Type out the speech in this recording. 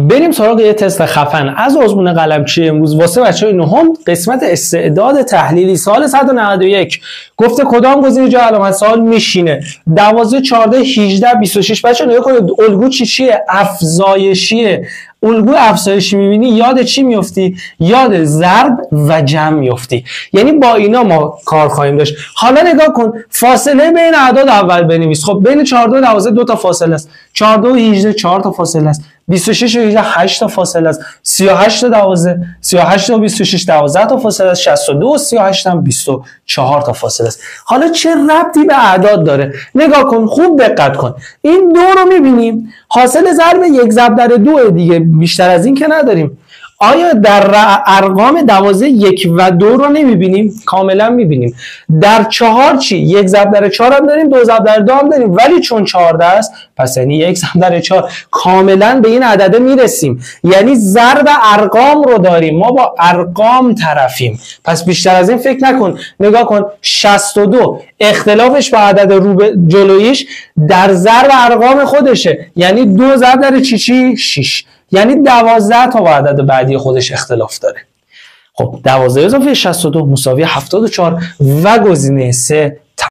بریم سراغ یه تست خفن از آزمون قلمچی امروز واسه بچه‌های نهم، قسمت استعداد تحلیلی. سوال 191 گفته کدام گزینه جای علامت سوال میشینه؟ 12 14 18 26. بچه‌ها نگاه کنید الگو چیه؟ افزایشیه. الگو افزایشی میبینی یاد چی میفتی؟ یاد ضرب و جمع میفتی. یعنی با اینا ما کار خواهیم داشت. حالا نگاه کن فاصله بین اعداد اول بنویس. خب بین 14 و 12 دو تا فاصله است. 14 و 18 4 تا فاصله است. 26 و 18 8 تا فاصله است. 38 و 12 38 و 26 12 تا فاصله است. 62 و 38 هم 24 تا فاصله است. حالا چه ربطی به اعداد داره؟ نگاه کن خوب دقت کن. این دو رو میبینیم حاصل ضرب 1 ضرب در 2 دیگه، بیشتر از این که نداریم. آیا در ارقام 12 1 و 2 رو نمیبینیم؟ کاملا میبینیم. در 4 چی؟ 1 ضرب در 4 هم داریم، 2 ضرب در 2 هم داریم، ولی چون 14 است پس یعنی 1 ضرب در 4. کاملا به این عدده میرسیم. یعنی ضرب ارقام رو داریم، ما با ارقام طرفیم. پس بیشتر از این فکر نکن. نگاه کن 62 اختلافش با عدد رو به جلویش در ضرب ارقام خودشه، یعنی 2 ضرب در چی 6، یعنی 12 تا با عدد بعدی خودش اختلاف داره. خب 12 اضافه 62 مساوی 74 و گزینه 3